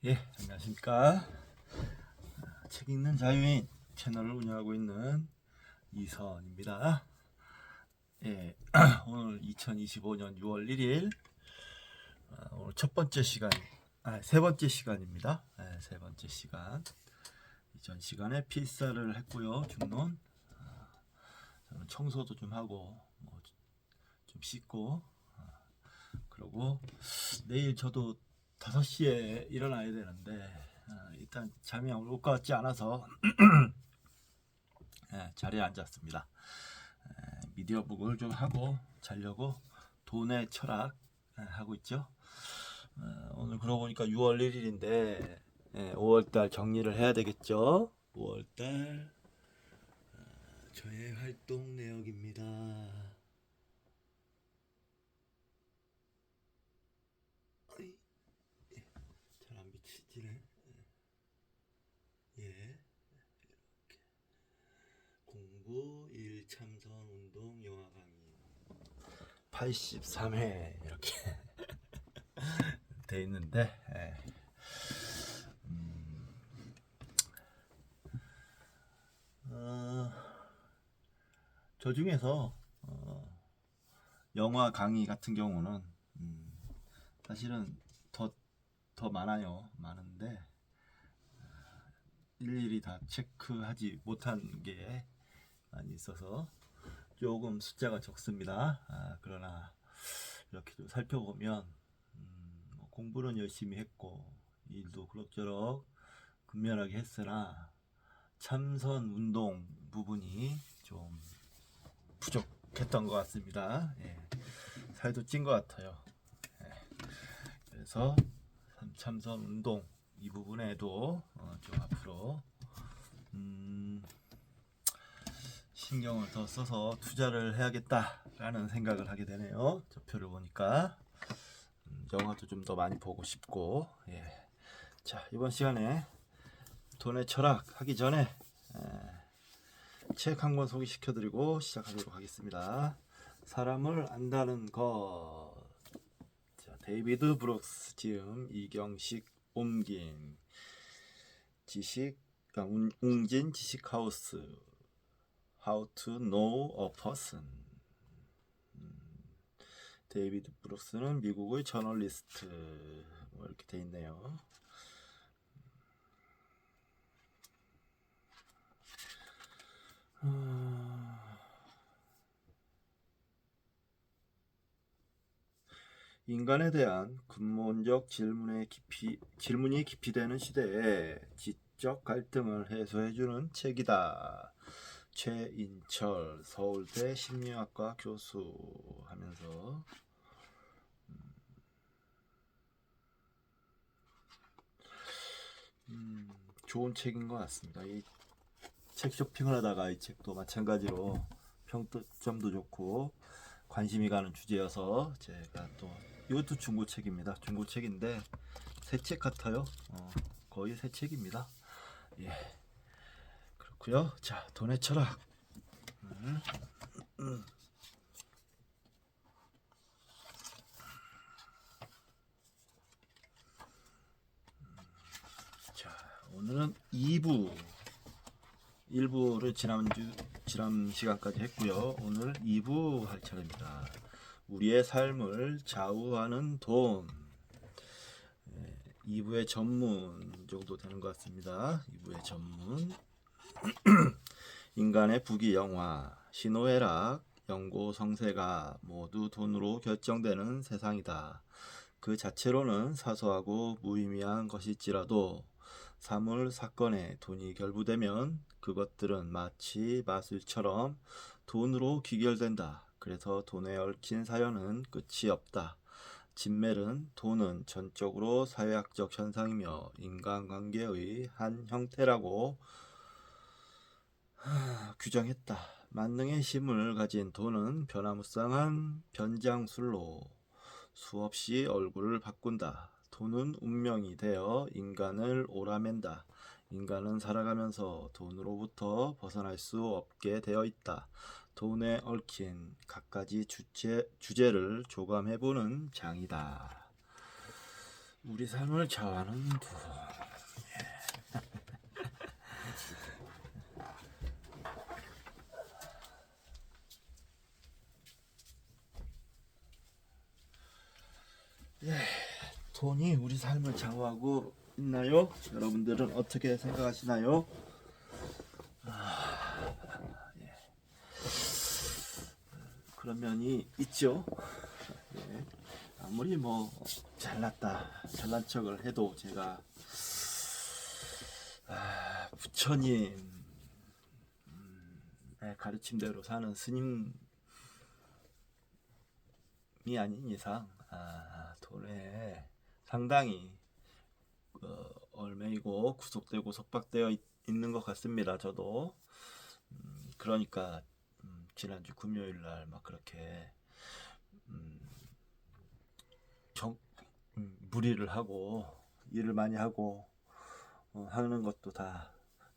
예, 안녕하십니까. 책 읽는 자유인 채널을 운영하고 있는 이선입니다. 예, 오늘 2025년 6월 1일 오늘 첫 번째 시간, 세 번째 시간입니다. 예, 세 번째 시간. 이전 시간에 필사를 했고요. 중론. 저는 청소도 좀 하고 좀 씻고 그러고 내일 저도 5시에 일어나야 되는데 일단 잠이 올 것 같지 않아서 자리에 앉았습니다. 미디어북을 좀 하고 자려고 돈의 철학 하고 있죠. 오늘 그러고 보니까 6월 1일인데 5월달 정리를 해야 되겠죠. 5월달 저의 활동 내역입니다. 잘 안 비치지네. 예. 공부, 일, 참선, 운동, 영화 강의 83회 이렇게 돼 있는데 저 중에서 영화 강의 같은 경우는 사실은 더 많아요. 많은데 일일이 다 체크하지 못한 게 많이 있어서 조금 숫자가 적습니다. 그러나 이렇게 좀 살펴보면 공부는 열심히 했고 일도 그럭저럭 근면하게 했으나 참선 운동 부분이 좀 부족했던 것 같습니다. 예. 살도 찐 것 같아요. 예. 그래서 참선 운동 이 부분에도 좀 앞으로 신경을 더 써서 투자를 해야겠다라는 생각을 하게 되네요. 저 표를 보니까 영화도 좀 더 많이 보고 싶고. 예. 자, 이번 시간에 돈의 철학 하기 전에 책 한 권 소개시켜드리고 시작하도록 하겠습니다. 사람을 안다는 것. 자, 데이비드 브룩스 지음, 이경식 옮김, 웅진 지식하우스, How to Know a Person. 데이비드 브룩스는 미국의 저널리스트 이렇게 돼 있네요. 인간에 대한 근본적 질문이 깊이되는 시대에 지적 갈등을 해소해주는 책이다. 최인철 서울대 심리학과 교수 하면서 좋은 책인 것 같습니다. 이 책 쇼핑을 하다가 이 책도 마찬가지로 평점도 좋고 관심이 가는 주제여서 제가 또 이것도 중고책입니다. 중고책인데 새 책 같아요. 거의 새 책입니다. 예, 그렇고요. 자, 돈의 철학. 자, 오늘은 2부 1부를 지난 시간까지 했고요. 오늘 2부 할 차례입니다. 우리의 삶을 좌우하는 돈. 2부의 전문 정도 되는 것 같습니다. 2부의 전문. 인간의 부귀영화, 신호애락, 영고성세가 모두 돈으로 결정되는 세상이다. 그 자체로는 사소하고 무의미한 것일지라도 사물 사건에 돈이 결부되면 그것들은 마치 마술처럼 돈으로 귀결된다. 그래서 돈에 얽힌 사연은 끝이 없다. 진멜은 돈은 전적으로 사회학적 현상이며 인간관계의 한 형태라고 규정했다. 만능의 힘을 가진 돈은 변화무쌍한 변장술로 수없이 얼굴을 바꾼다. 돈은 운명이 되어 인간을 오라맨다. 인간은 살아가면서 돈으로부터 벗어날 수 없게 되어 있다. 돈에 얽힌 갖가지 주제를 조감해보는 장이다. 우리 삶을 좌우하는 돈. 돈이 우리 삶을 좌우하고 있나요? 여러분들은 어떻게 생각하시나요? 그런 면이 있죠. 예. 아무리 뭐 잘났다 잘난 척을 해도 제가 부처님의 가르침대로 사는 스님이 아닌 이상 돈에 상당히 얼매이고 구속되고 속박되어 있는 것 같습니다. 저도 그러니까 지난주 금요일날 막 그렇게 무리를 하고 일을 많이 하고 하는 것도 다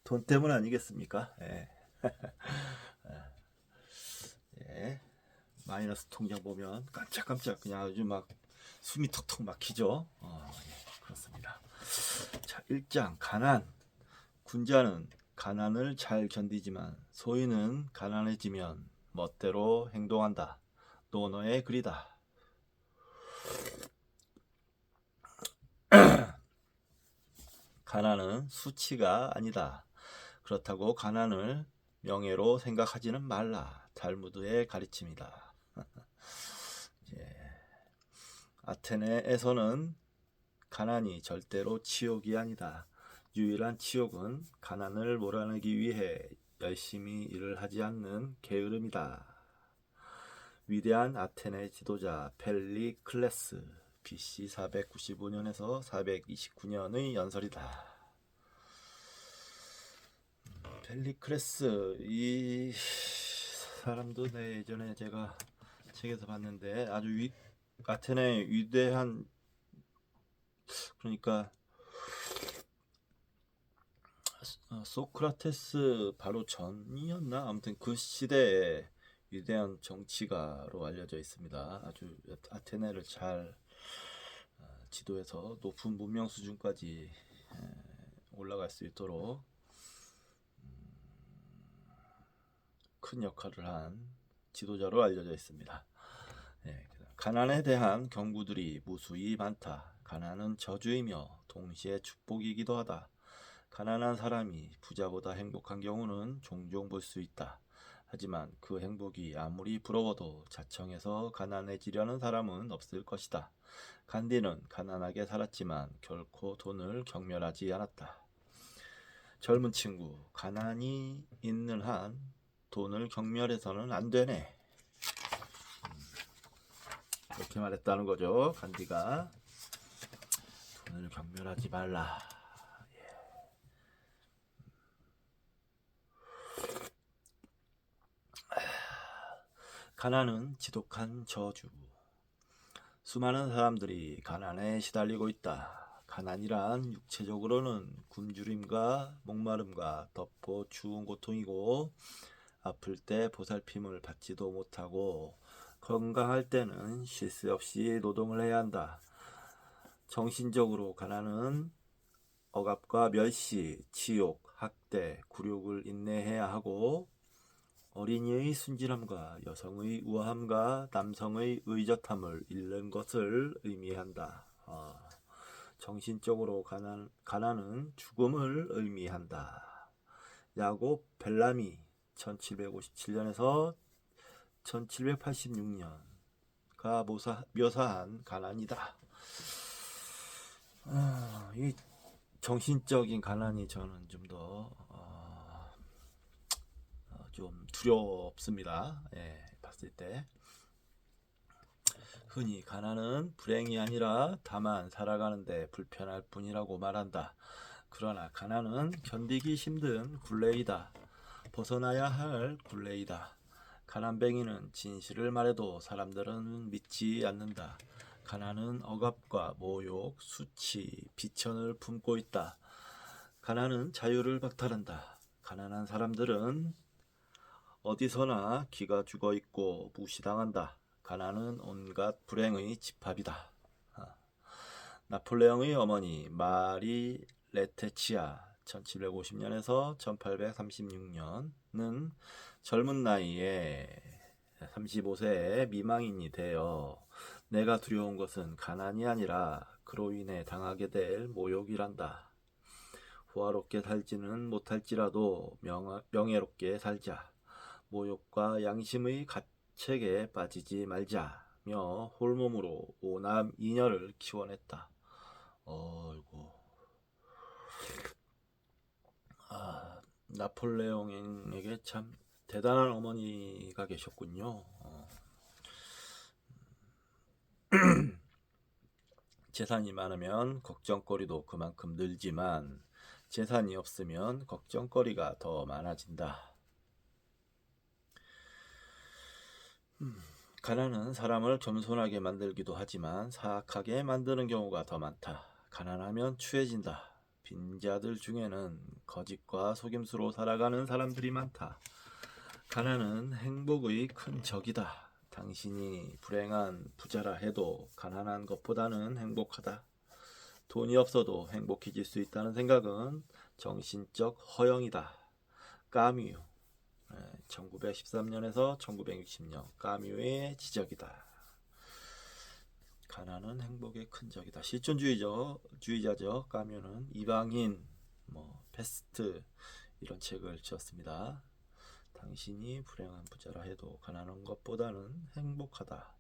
돈 때문 아니겠습니까? 예. 예. 마이너스 통장 보면 깜짝깜짝 그냥 아주 막 숨이 턱턱 막히죠. 예, 그렇습니다. 자, 1장 가난. 군자는 가난을 잘 견디지만 소인은 가난해지면 멋대로 행동한다. 노노의 글이다. 가난은 수치가 아니다. 그렇다고 가난을 명예로 생각하지는 말라. 탈무드의 가르침이다. 예. 아테네에서는 가난이 절대로 치욕이 아니다. 유일한 치욕은 가난을 몰아내기 위해 열심히 일을 하지 않는 게으름이다. 위대한 아테네 지도자 펠리클레스 BC 495년에서 429년의 연설이다. 펠리클레스 이 사람도 예전에 제가 책에서 봤는데 아주 아테네 위대한 그러니까 소크라테스 바로 전이었나 아무튼 그 시대에 위대한 정치가로 알려져 있습니다. 아주 아테네를 잘 지도해서 높은 문명 수준까지 올라갈 수 있도록 큰 역할을 한 지도자로 알려져 있습니다. 가난에 대한 경고들이 무수히 많다. 가난은 저주이며 동시에 축복이기도 하다. 가난한 사람이 부자보다 행복한 경우는 종종 볼 수 있다. 하지만 그 행복이 아무리 부러워도 자청해서 가난해지려는 사람은 없을 것이다. 간디는 가난하게 살았지만 결코 돈을 경멸하지 않았다. 젊은 친구, 가난이 있는 한 돈을 경멸해서는 안 되네. 그렇게 말했다는 거죠. 간디가 돈을 경멸하지 말라. 가난은 지독한 저주. 수많은 사람들이 가난에 시달리고 있다. 가난이란 육체적으로는 굶주림과 목마름과 덥고 추운 고통이고 아플 때 보살핌을 받지도 못하고 건강할 때는 쉴 새 없이 노동을 해야 한다. 정신적으로 가난은 억압과 멸시, 치욕, 학대, 굴욕을 인내해야 하고 어린이의 순진함과 여성의 우아함과 남성의 의젓함을 잃는 것을 의미한다. 정신적으로 가난은 죽음을 의미한다. 야곱 벨라미 1757년에서 1786년가 묘사한 가난이다. 이 정신적인 가난이 저는 좀 더 좀 두렵습니다. 봤을 때 흔히 가난은 불행이 아니라 다만 살아가는데 불편할 뿐이라고 말한다. 그러나 가난은 견디기 힘든 굴레이다. 벗어나야 할 굴레이다. 가난뱅이는 진실을 말해도 사람들은 믿지 않는다. 가난은 억압과 모욕, 수치, 비천을 품고 있다. 가난은 자유를 박탈한다. 가난한 사람들은 어디서나 기가 죽어있고 무시당한다. 가난은 온갖 불행의 집합이다. 나폴레옹의 어머니 마리 레테치아 1750년에서 1836년은 젊은 나이에 35세에 미망인이 되어 내가 두려운 것은 가난이 아니라 그로 인해 당하게 될 모욕이란다. 호화롭게 살지는 못할지라도 명예롭게 살자. 모욕과 양심의 가책에 빠지지 말자며 홀몸으로 오남 이녀를 키워냈다. 어이구. 나폴레옹에게 참 대단한 어머니가 계셨군요. 재산이 많으면 걱정거리도 그만큼 늘지만 재산이 없으면 걱정거리가 더 많아진다. 가난은 사람을 겸손하게 만들기도 하지만 사악하게 만드는 경우가 더 많다. 가난하면 추해진다. 빈자들 중에는 거짓과 속임수로 살아가는 사람들이 많다. 가난은 행복의 큰 적이다. 당신이 불행한 부자라 해도 가난한 것보다는 행복하다. 돈이 없어도 행복해질 수 있다는 생각은 정신적 허영이다. 까뮤 1913년에서 1960년 까뮤의 지적이다. 가난은 행복의 큰 적이다. 실존주의자죠. 까뮤는 이방인, 패스트 이런 책을 지었습니다. 당신이 불행한 부자라 해도 가난한 것보다는 행복하다.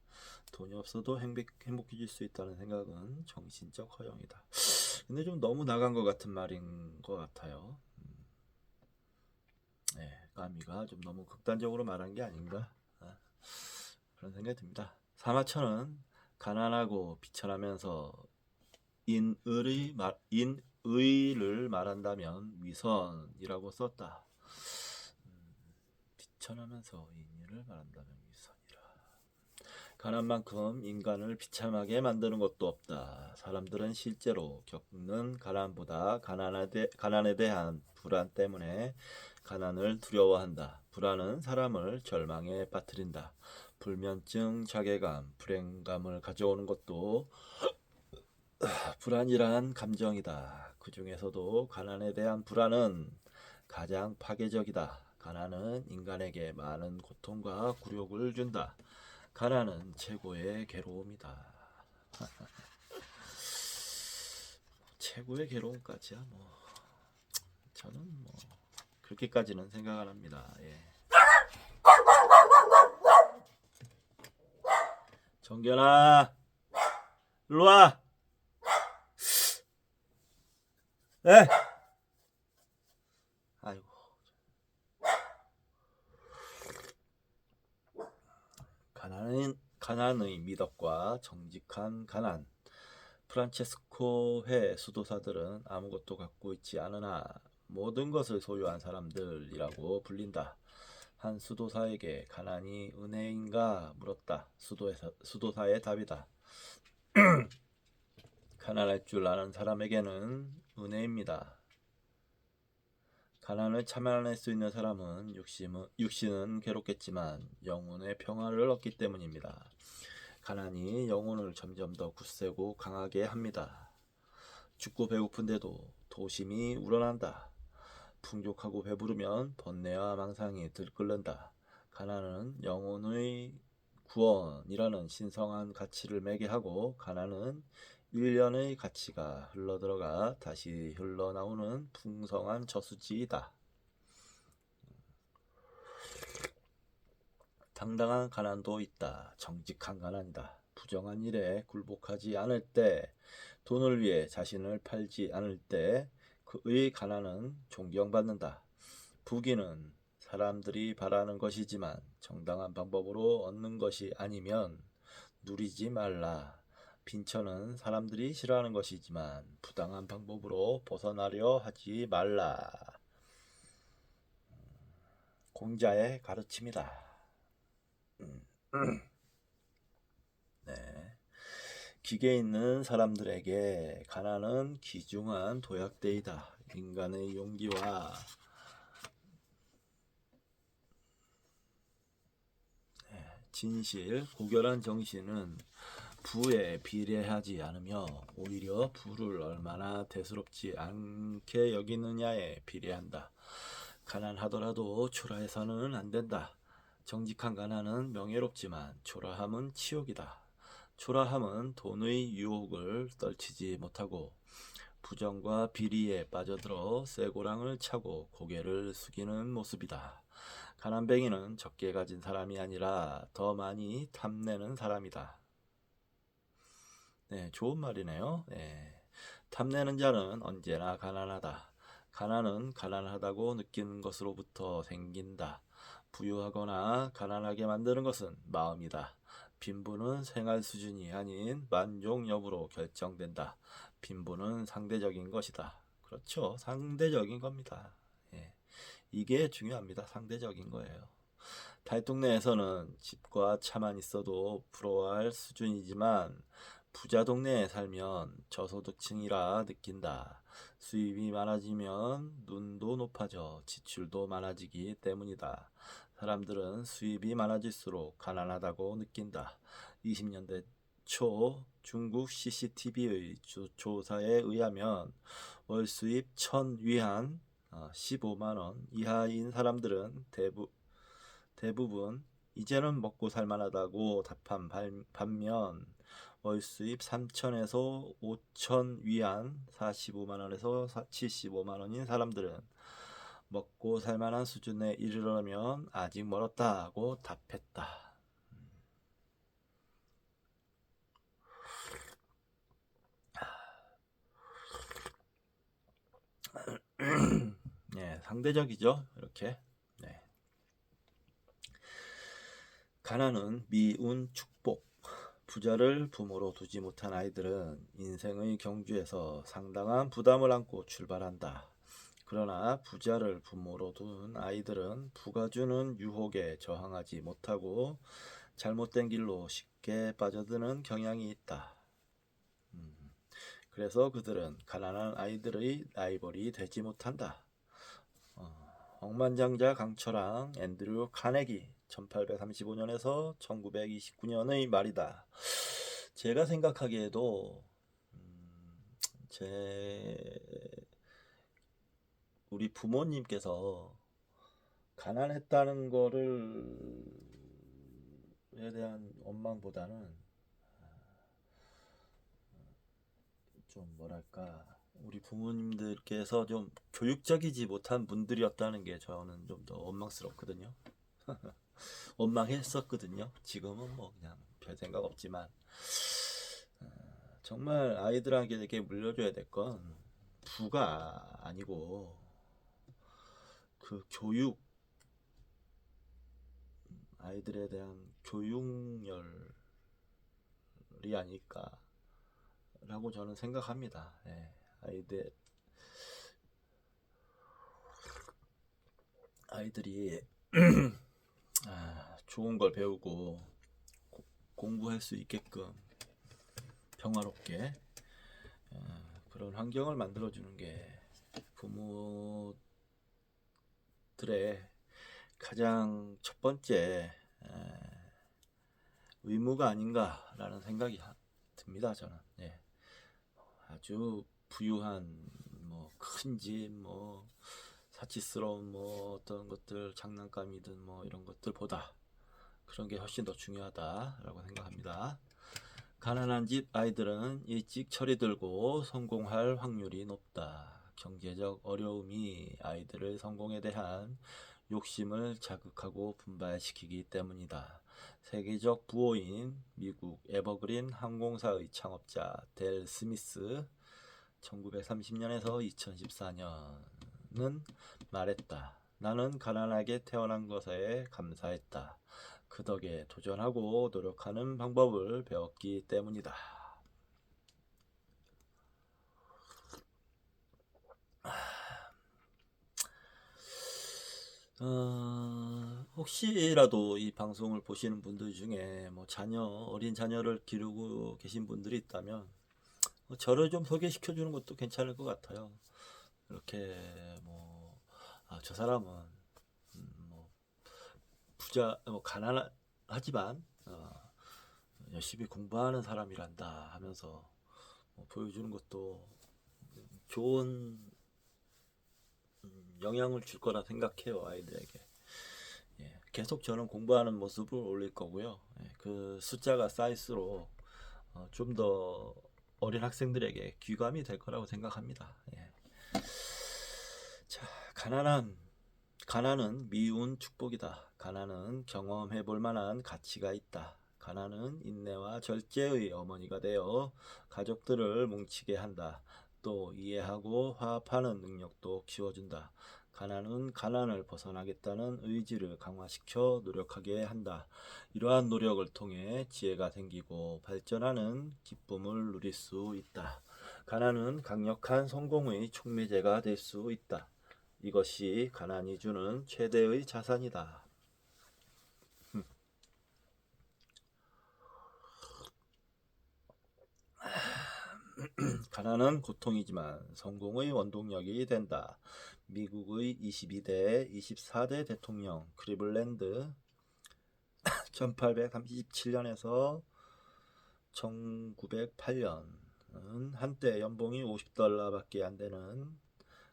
돈이 없어도 행복해질 수 있다는 생각은 정신적 허영이다. 근데 좀 너무 나간 것 같은 말인 것 같아요. 까미가 좀 너무 극단적으로 말한 게 아닌가 그런 생각이 듭니다. 사마천은 가난하고 비천하면서 인의를 말한다면 위선이라고 썼다. 비천하면서 인의를 말한다면 위선이라. 가난만큼 인간을 비참하게 만드는 것도 없다. 사람들은 실제로 겪는 가난보다 가난에 대한 불안 때문에 가난을 두려워한다. 불안은 사람을 절망에 빠뜨린다. 불면증, 자괴감, 불행감을 가져오는 것도 불안이란 감정이다. 그 중에서도 가난에 대한 불안은 가장 파괴적이다. 가난은 인간에게 많은 고통과 굴욕을 준다. 가난은 최고의 괴로움이다. 최고의 괴로움까지야 저는 그렇게까지는 생각 안 합니다. 정견아, 일로 와. 아이고. 가난의 미덕과 정직한 가난. 프란체스코회 수도사들은 아무것도 갖고 있지 않으나 모든 것을 소유한 사람들이라고 불린다. 한 수도사에게 가난이 은혜인가 물었다. 수도사의 답이다. 가난할 줄 아는 사람에게는 은혜입니다. 가난을 참아낼 수 있는 사람은 육신은 괴롭겠지만 영혼의 평화를 얻기 때문입니다. 가난이 영혼을 점점 더 굳세고 강하게 합니다. 춥고 배고픈데도 도심이 우러난다. 풍족하고 배부르면 번뇌와 망상이 들끓는다. 가난은 영혼의 구원이라는 신성한 가치를 매개하고 가난은 일련의 가치가 흘러들어가 다시 흘러나오는 풍성한 저수지이다. 당당한 가난도 있다. 정직한 가난이다. 부정한 일에 굴복하지 않을 때, 돈을 위해 자신을 팔지 않을 때 그의 가난은 존경받는다. 부귀는 사람들이 바라는 것이지만 정당한 방법으로 얻는 것이 아니면 누리지 말라. 빈천은 사람들이 싫어하는 것이지만 부당한 방법으로 벗어나려 하지 말라. 공자의 가르침이다. 기계 있는 사람들에게 가난은 귀중한 도약대이다. 인간의 용기와 진실, 고결한 정신은 부에 비례하지 않으며 오히려 부를 얼마나 대수롭지 않게 여기느냐에 비례한다. 가난하더라도 초라해서는 안 된다. 정직한 가난은 명예롭지만 초라함은 치욕이다. 초라함은 돈의 유혹을 떨치지 못하고 부정과 비리에 빠져들어 쇠고랑을 차고 고개를 숙이는 모습이다. 가난뱅이는 적게 가진 사람이 아니라 더 많이 탐내는 사람이다. 네, 좋은 말이네요. 네. 탐내는 자는 언제나 가난하다. 가난은 가난하다고 느끼는 것으로부터 생긴다. 부유하거나 가난하게 만드는 것은 마음이다. 빈부는 생활 수준이 아닌 만족 여부로 결정된다. 빈부는 상대적인 것이다. 그렇죠. 상대적인 겁니다. 예. 이게 중요합니다. 상대적인 거예요. 달동네에서는 집과 차만 있어도 부러워할 수준이지만 부자 동네에 살면 저소득층이라 느낀다. 수입이 많아지면 눈도 높아져 지출도 많아지기 때문이다. 사람들은 수입이 많아질수록 가난하다고 느낀다. 20년대 초 중국 CCTV의 조사에 의하면 월 수입 1000위안 15만원 이하인 사람들은 대부분 이제는 먹고 살만하다고 답한 반면 월 수입 3천에서 5천 위안 45만원에서 75만원인 사람들은 먹고 살만한 수준에 이르려면 아직 멀었다고 답했다. 네, 상대적이죠. 이렇게. 네. 가난은 미운 축복. 부자를 부모로 두지 못한 아이들은 인생의 경주에서 상당한 부담을 안고 출발한다. 그러나 부자를 부모로 둔 아이들은 부가 주는 유혹에 저항하지 못하고 잘못된 길로 쉽게 빠져드는 경향이 있다. 그래서 그들은 가난한 아이들의 라이벌이 되지 못한다. 억만장자 강철왕 앤드류 카네기 1835년에서 1929년의 말이다. 제가 생각하기에도 우리 부모님께서 가난했다는 거를 에 대한 원망보다는 좀 뭐랄까 우리 부모님들께서 좀 교육적이지 못한 분들이었다는 게 저는 좀 더 원망스럽거든요. 원망했었거든요. 지금은 뭐 그냥 별 생각 없지만 정말 아이들에게 물려줘야 될 건 부가 아니고 그 교육, 아이들에 대한 교육열이 아닐까라고 저는 생각합니다. 예, 아이들이 좋은 걸 배우고 공부할 수 있게끔 평화롭게 그런 환경을 만들어주는 게 부모들의 가장 첫 번째 의무가 아닌가라는 생각이 듭니다. 저는. 예. 아주 부유한 뭐 큰 집, 뭐 사치스러운 뭐 어떤 것들 장난감이든 뭐 이런 것들보다 그런 게 훨씬 더 중요하다라고 생각합니다. 가난한 집 아이들은 일찍 철이 들고 성공할 확률이 높다. 경제적 어려움이 아이들의 성공에 대한 욕심을 자극하고 분발시키기 때문이다. 세계적 부호인 미국 에버그린 항공사의 창업자 델 스미스 1930년에서 2014년은 말했다. 나는 가난하게 태어난 것에 감사했다. 그 덕에 도전하고 노력하는 방법을 배웠기 때문이다. 혹시라도 이 방송을 보시는 분들 중에 뭐 어린 자녀를 기르고 계신 분들이 있다면 저를 좀 소개시켜 주는 것도 괜찮을 것 같아요. 이렇게 저 사람은 뭐 가난하지만 열심히 공부하는 사람이란다 하면서 보여주는 것도 좋은 영향을 줄 거라 생각해요, 아이들에게. 계속 저는 공부하는 모습을 올릴 거고요. 그 숫자가 쌓일수록 좀 더 어린 학생들에게 귀감이 될 거라고 생각합니다. 자, 가난은 미운 축복이다. 가난은 경험해 볼 만한 가치가 있다. 가난은 인내와 절제의 어머니가 되어 가족들을 뭉치게 한다. 또 이해하고 화합하는 능력도 키워준다. 가난은 가난을 벗어나겠다는 의지를 강화시켜 노력하게 한다. 이러한 노력을 통해 지혜가 생기고 발전하는 기쁨을 누릴 수 있다. 가난은 강력한 성공의 촉매제가 될 수 있다. 이것이 가난이 주는 최대의 자산이다. 가난은 고통이지만 성공의 원동력이 된다. 미국의 22대, 24대 대통령 클리블랜드 1837년에서 1908년 한때 연봉이 $50밖에 안 되는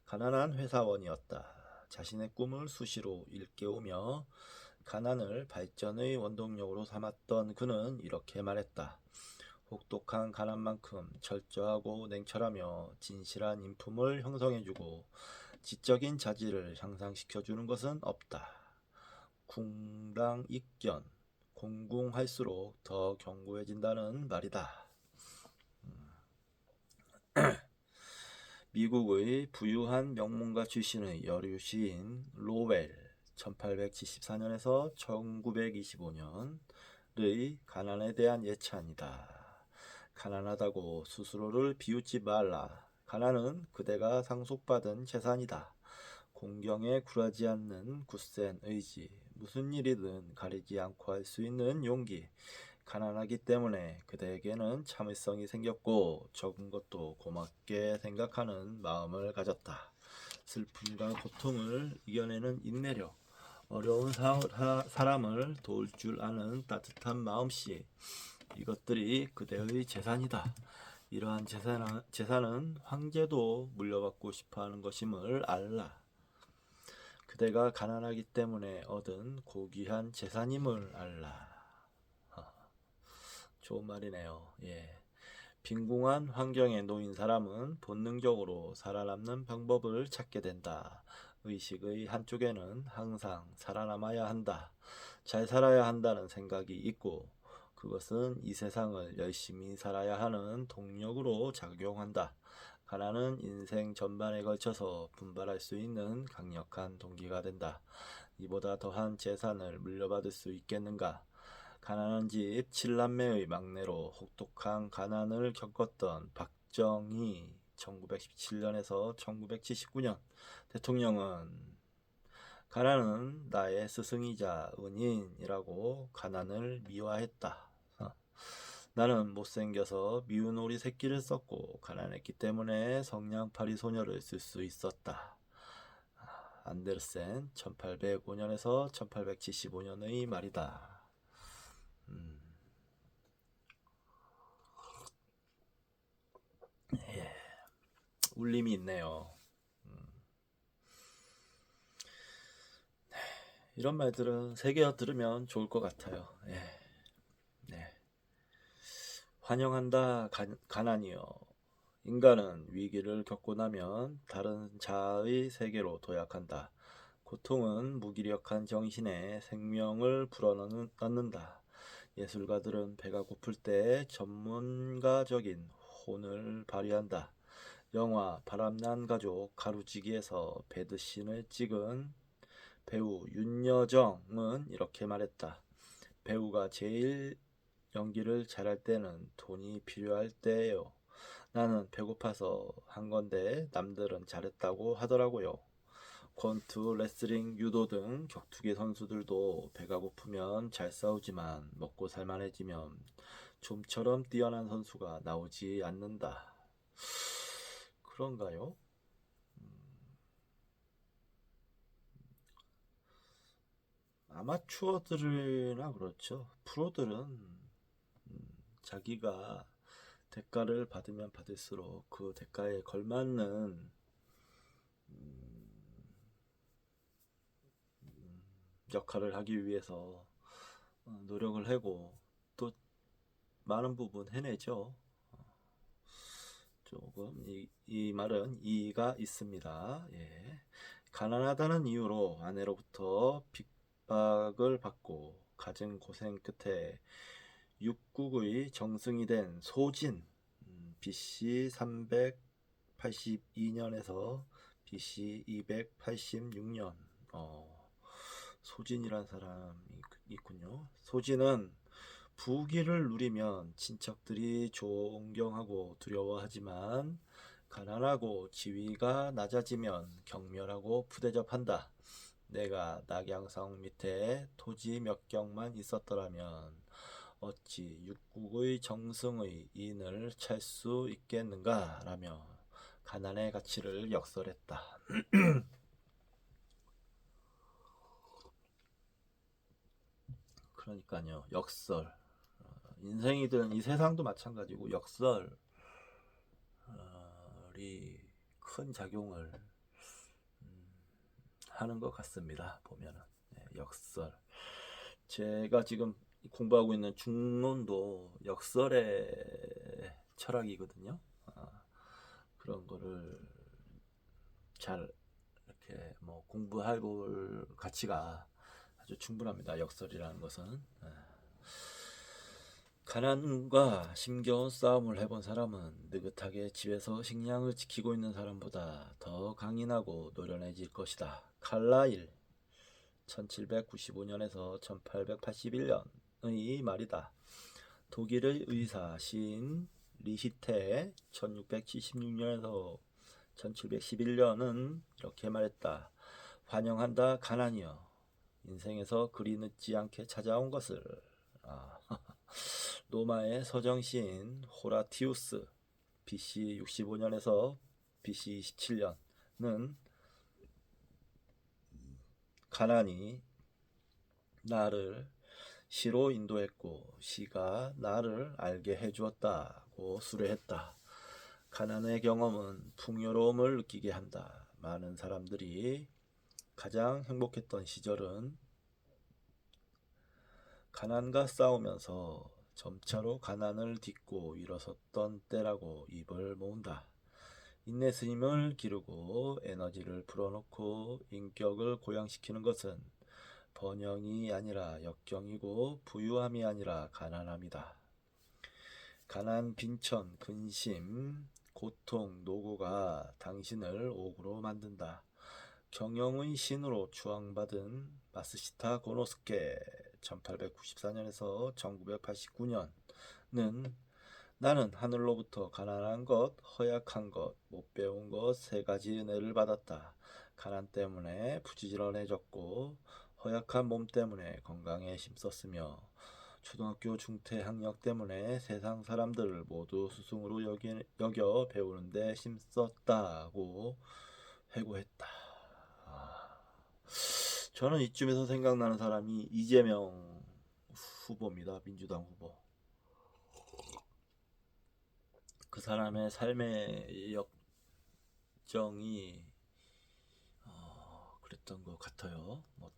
가난한 회사원이었다. 자신의 꿈을 수시로 일깨우며 가난을 발전의 원동력으로 삼았던 그는 이렇게 말했다. 혹독한 가난만큼 철저하고 냉철하며 진실한 인품을 형성해주고 지적인 자질을 향상시켜주는 것은 없다. 궁당익견, 공궁할수록 더 견고해진다는 말이다. 미국의 부유한 명문가 출신의 여류 시인 로웰 1874년에서 1925년의 가난에 대한 예찬이다. 가난하다고 스스로를 비웃지 말라. 가난은 그대가 상속받은 재산이다. 공경에 굴하지 않는 굳센 의지, 무슨 일이든 가리지 않고 할 수 있는 용기. 가난하기 때문에 그대에게는 참을성이 생겼고 적은 것도 고맙게 생각하는 마음을 가졌다. 슬픔과 고통을 이겨내는 인내력, 어려운 사람을 도울 줄 아는 따뜻한 마음씨, 이것들이 그대의 재산이다. 이러한 재산은 황제도 물려받고 싶어하는 것임을 알라. 그대가 가난하기 때문에 얻은 고귀한 재산임을 알라. 좋은 말이네요. 빈궁한 환경에 놓인 사람은 본능적으로 살아남는 방법을 찾게 된다. 의식의 한쪽에는 항상 살아남아야 한다. 잘 살아야 한다는 생각이 있고 그것은 이 세상을 열심히 살아야 하는 동력으로 작용한다. 가난은 인생 전반에 걸쳐서 분발할 수 있는 강력한 동기가 된다. 이보다 더한 재산을 물려받을 수 있겠는가? 가난한 집 7남매의 막내로 혹독한 가난을 겪었던 박정희 1917년에서 1979년 대통령은 가난은 나의 스승이자 은인이라고 가난을 미화했다. 나는 못생겨서 미운 오리 새끼를 썼고 가난했기 때문에 성냥팔이 소녀를 쓸 수 있었다. 안데르센 1805년에서 1875년의 말이다. 울림이 있네요. 이런 말들은 새겨 들으면 좋을 것 같아요. 환영한다 가난이여. 인간은 위기를 겪고 나면 다른 자아의 세계로 도약한다. 고통은 무기력한 정신에 생명을 불어넣는다. 예술가들은 배가 고플 때 전문가적인 혼을 발휘한다. 영화 바람난 가족 가루찌기에서 배드신을 찍은 배우 윤여정은 이렇게 말했다. 배우가 제일 연기를 잘할 때는 돈이 필요할 때예요. 나는 배고파서 한 건데 남들은 잘했다고 하더라고요. 권투, 레슬링, 유도 등 격투기 선수들도 배가 고프면 잘 싸우지만 먹고 살만해지면 좀처럼 뛰어난 선수가 나오지 않는다. 그런가요? 아마추어들이나 그렇죠. 프로들은 자기가 대가를 받으면 받을수록 그 대가에 걸맞는 역할을 하기 위해서 노력을 하고 또 많은 부분 해내죠. 조금 이 말은 이의가 있습니다. 예. 가난하다는 이유로 아내로부터 핍박을 받고 갖은 고생 끝에 육국의 정승이 된 소진, BC 382년에서 BC 286년, 소진이란 사람이 있군요. 소진은 부귀를 누리면 친척들이 존경하고 두려워하지만 가난하고 지위가 낮아지면 경멸하고 푸대접한다. 내가 낙양성 밑에 토지 몇 경만 있었더라면 어찌 육국의 정승의 인을 찰 수 있겠는가 라며 가난의 가치를 역설했다. 그러니까요, 역설. 인생이든 이 세상도 마찬가지고 역설이 큰 작용을 하는 것 같습니다. 보면은 역설. 제가 지금 공부하고 있는 중론도 역설의 철학이거든요. 그런 거를 잘 이렇게 뭐 공부할 가치가 아주 충분합니다. 역설이라는 것은. 가난과 힘겨운 싸움을 해본 사람은 느긋하게 집에서 식량을 지키고 있는 사람보다 더 강인하고 노련해질 것이다. 칼라일 1795년에서 1881년의 말이다. 독일의 의사 시인 리히테 1676년에서 1711년은 이렇게 말했다. 환영한다 가난이여. 인생에서 그리 늦지 않게 찾아온 것을. 로마의 서정 시인 호라티우스 BC 65년에서 BC 27년은 가난이 나를 시로 인도했고 시가 나를 알게 해주었다고 수레했다. 가난의 경험은 풍요로움을 느끼게 한다. 많은 사람들이 가장 행복했던 시절은 가난과 싸우면서 점차로 가난을 딛고 일어섰던 때라고 입을 모은다. 인내심을 기르고 에너지를 불어넣고 인격을 고양시키는 것은 번영이 아니라 역경이고 부유함이 아니라 가난함이다. 가난, 빈천, 근심, 고통, 노고가 당신을 옥으로 만든다. 경영의 신으로 추앙받은 마스시타 고노스케 1894년에서 1989년은 나는 하늘로부터 가난한 것, 허약한 것, 못 배운 것 세 가지 은혜를 받았다. 가난 때문에 부지런해졌고 허약한 몸 때문에 건강에 힘썼으며 초등학교 중퇴 학력 때문에 세상 사람들을 모두 스승으로 여겨 배우는데 힘썼다고 회고했다. 저는 이쯤에서 생각나는 사람이 이재명 후보입니다. 민주당 후보. 그 사람의 삶의 역정이 그랬던 것 같아요. 뭐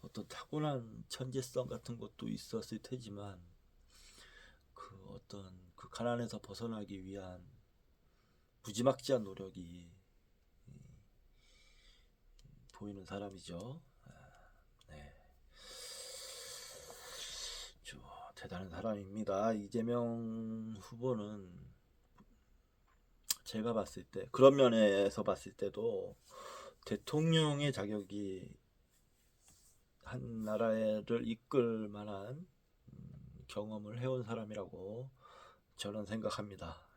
어떤 타고난 천재성 같은 것도 있었을 테지만 그 어떤 그 가난에서 벗어나기 위한 무지막지한 노력이 보이는 사람이죠. 네. 대단한 사람입니다. 이재명 후보는 제가 봤을 때 그런 면에서 봤을 때도 대통령의 자격이 한 나라를 이끌 만한 경험을 해온 사람이라고 저는 생각합니다.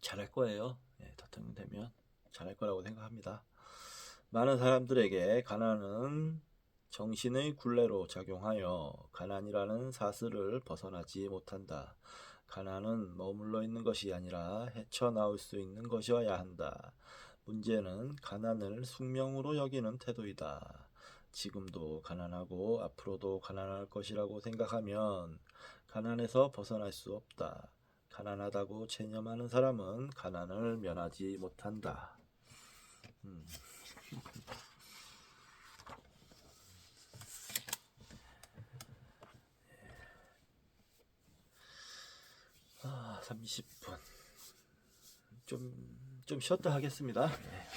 잘할 거예요. 대통령 되면 잘할 거라고 생각합니다. 많은 사람들에게 가난은 정신의 굴레로 작용하여 가난이라는 사슬을 벗어나지 못한다. 가난은 머물러 있는 것이 아니라 헤쳐나올 수 있는 것이어야 한다. 문제는 가난을 숙명으로 여기는 태도이다. 지금도 가난하고 앞으로도 가난할 것이라고 생각하면 가난에서 벗어날 수 없다. 가난하다고 체념하는 사람은 가난을 면하지 못한다. 음. 30분. 좀 쉬었다 하겠습니다. 네.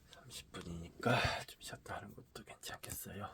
30분이니까 좀 쉬었다 하는 것도 괜찮겠어요.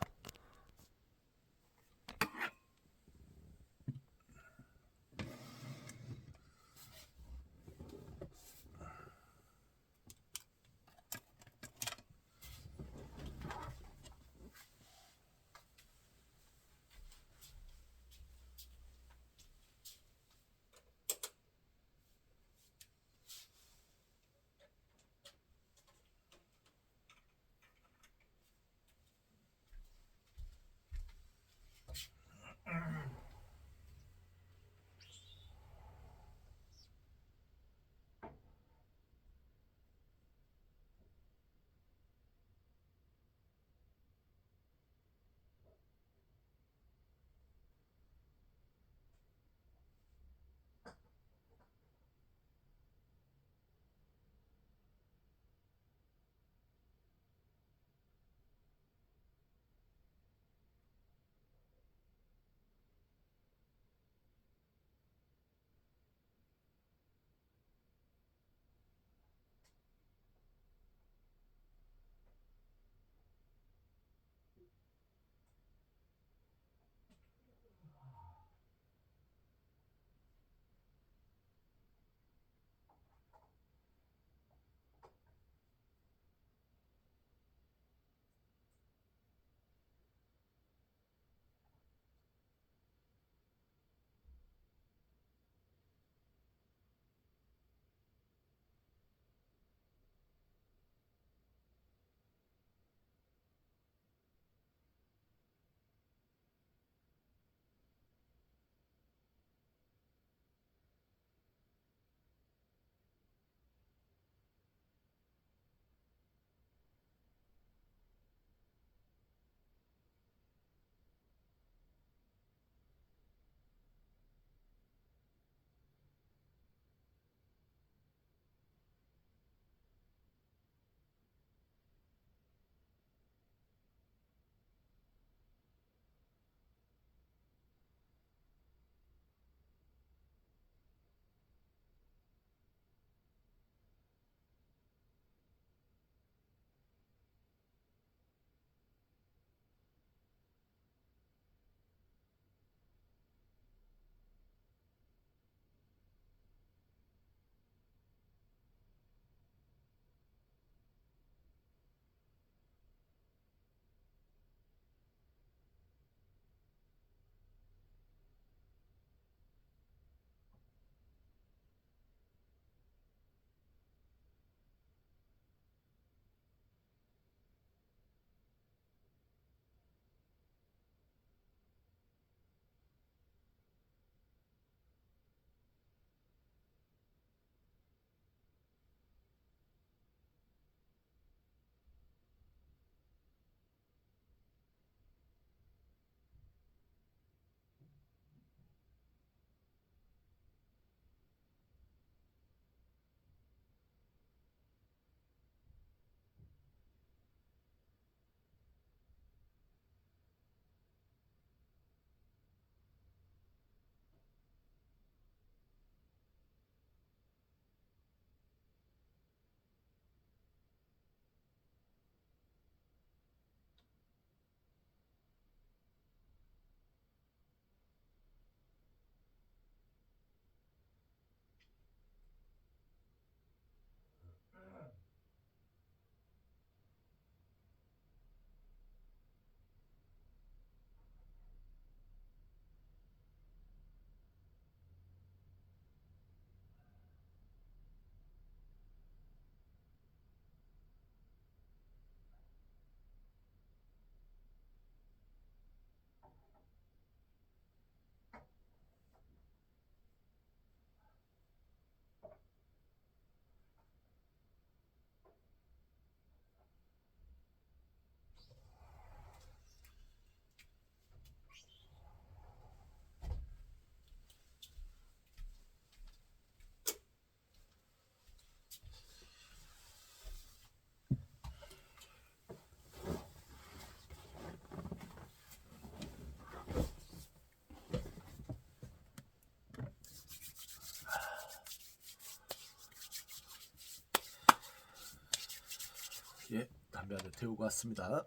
예, 담배 한 대 태우고 왔습니다.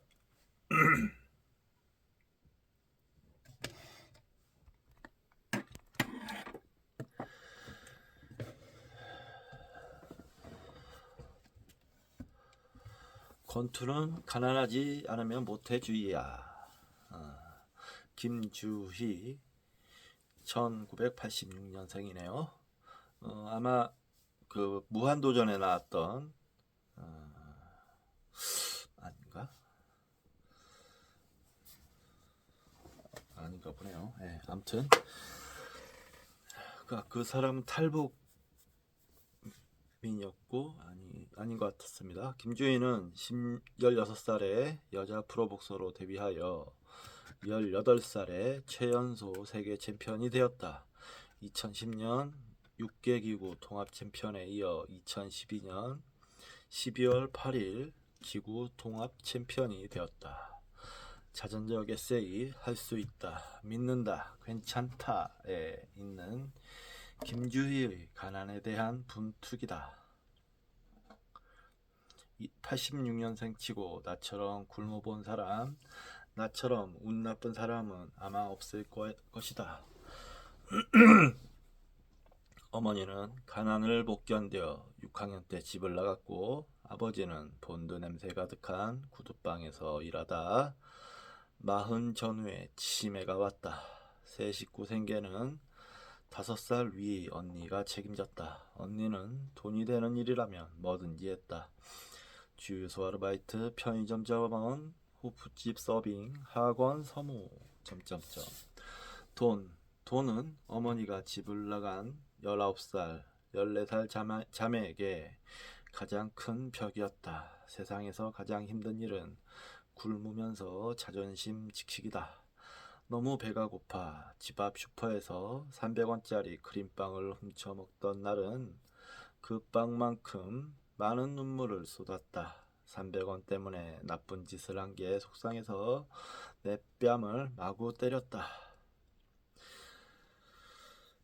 권투는 가난하지 않으면 못해주의야. 김주희 1986년생이네요. 아마 그 무한도전에 나왔던 아닌가? 아닌가 보네요. 네, 아무튼 그 사람은 탈북민이었고 아닌 것 같았습니다. 김주희는 16살에 여자 프로복서로 데뷔하여 18살에 최연소 세계 챔피언이 되었다. 2010년 6개기구 통합 챔피언에 이어 2012년 12월 8일 기구 통합 챔피언이 되었다. 자전적 에세이 할 수 있다, 믿는다, 괜찮다에 있는 김주희의 가난에 대한 분투기다. 86년생 치고 나처럼 굶어본 사람, 나처럼 운 나쁜 사람은 아마 없을 것이다. 어머니는 가난을 못 견뎌 6학년 때 집을 나갔고, 아버지는 본드 냄새 가득한 구두방에서 일하다 40 전후에 치매가 왔다. 새 식구 생계는 5살 위 언니가 책임졌다. 언니는 돈이 되는 일이라면 뭐든지 했다. 주유소 아르바이트, 편의점 점원, 호프집 서빙, 학원 서무... 돈은 어머니가 집을 나간 19살, 14살 자매에게 가장 큰 벽이었다. 세상에서 가장 힘든 일은 굶으면서 자존심 지키기다. 너무 배가 고파 집 앞 슈퍼에서 300원짜리 크림빵을 훔쳐 먹던 날은 그 빵만큼 많은 눈물을 쏟았다. 300원 때문에 나쁜 짓을 한 게 속상해서 내 뺨을 마구 때렸다.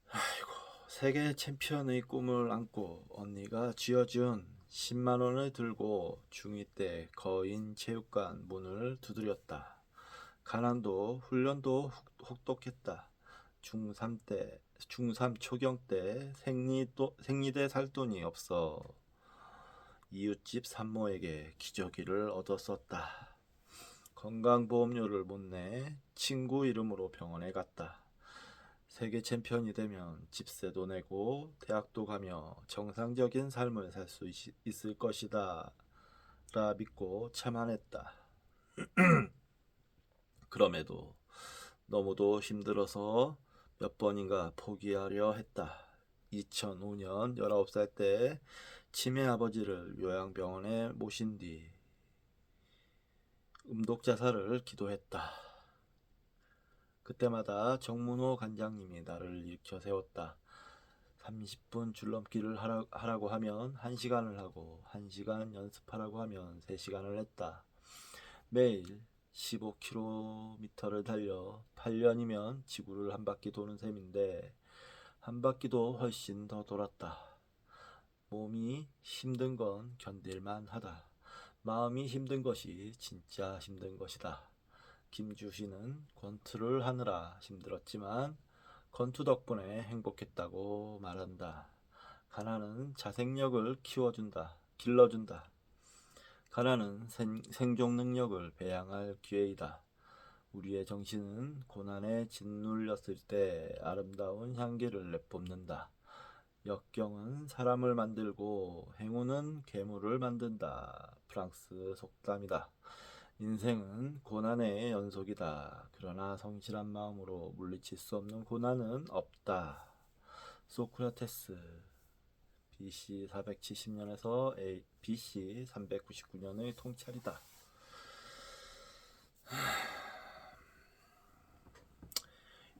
아이고, 세계 챔피언의 꿈을 안고 언니가 쥐어준 10만 원을 들고 중2 때 거인 체육관 문을 두드렸다. 가난도 훈련도 혹독했다. 중3 초경 때 생리대 살 돈이 없어 이웃집 산모에게 기저귀를 얻었었다. 건강보험료를 못 내 친구 이름으로 병원에 갔다. 세계 챔피언이 되면 집세도 내고 대학도 가며 정상적인 삶을 살 수 있을 것이다 라 믿고 참아냈다. 그럼에도 너무도 힘들어서 몇 번인가 포기하려 했다. 2005년 19살 때 치매 아버지를 요양병원에 모신 뒤 음독자살을 기도했다. 그때마다 정문호 관장님이 나를 일으켜 세웠다. 30분 줄넘기를 하라고 하면 1시간을 하고 1시간 연습하라고 하면 3시간을 했다. 매일 15km를 달려 8년이면 지구를 한 바퀴 도는 셈인데 한 바퀴도 훨씬 더 돌았다. 몸이 힘든 건 견딜만 하다. 마음이 힘든 것이 진짜 힘든 것이다. 김주희는 권투를 하느라 힘들었지만 권투 덕분에 행복했다고 말한다. 가난은 자생력을 길러준다. 가난은 생존 능력을 배양할 기회이다. 우리의 정신은 고난에 짓눌렸을 때 아름다운 향기를 내뿜는다. 역경은 사람을 만들고 행운은 괴물을 만든다. 프랑스 속담이다. 인생은 고난의 연속이다. 그러나 성실한 마음으로 물리칠 수 없는 고난은 없다. 소크라테스 BC 470년에서 BC 399년의 통찰이다.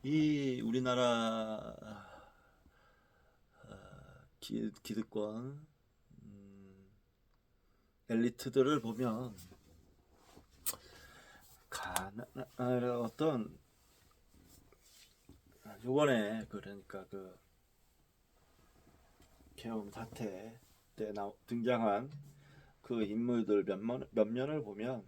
이 우리나라 기득권 엘리트들을 보면 어떤 요번에 그러니까 그 계엄 사태 때 등장한 그 인물들 몇 면을 보면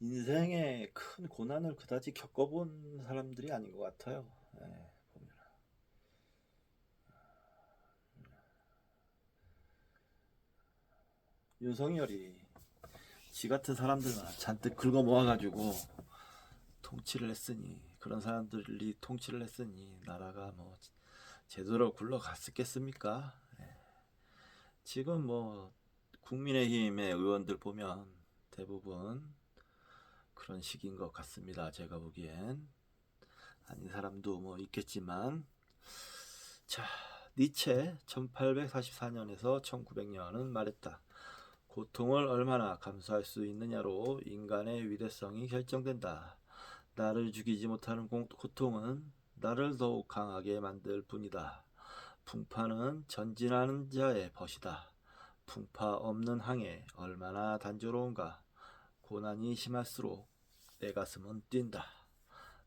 인생의 큰 고난을 그다지 겪어본 사람들이 아닌 것 같아요. 예, 보면. 윤석열이 지 같은 사람들만 잔뜩 긁어 모아가지고 통치를 했으니, 그런 사람들이 통치를 했으니 나라가 뭐 제대로 굴러갔겠습니까? 예. 지금 뭐 국민의힘의 의원들 보면 대부분 그런 식인 것 같습니다. 제가 보기엔. 아닌 사람도 뭐 있겠지만. 자, 니체 1844년에서 1900년은 말했다. 고통을 얼마나 감수할 수 있느냐로 인간의 위대성이 결정된다. 나를 죽이지 못하는 고통은 나를 더욱 강하게 만들 뿐이다. 풍파는 전진하는 자의 벗이다. 풍파 없는 항해 얼마나 단조로운가. 고난이 심할수록 내 가슴은 뛴다.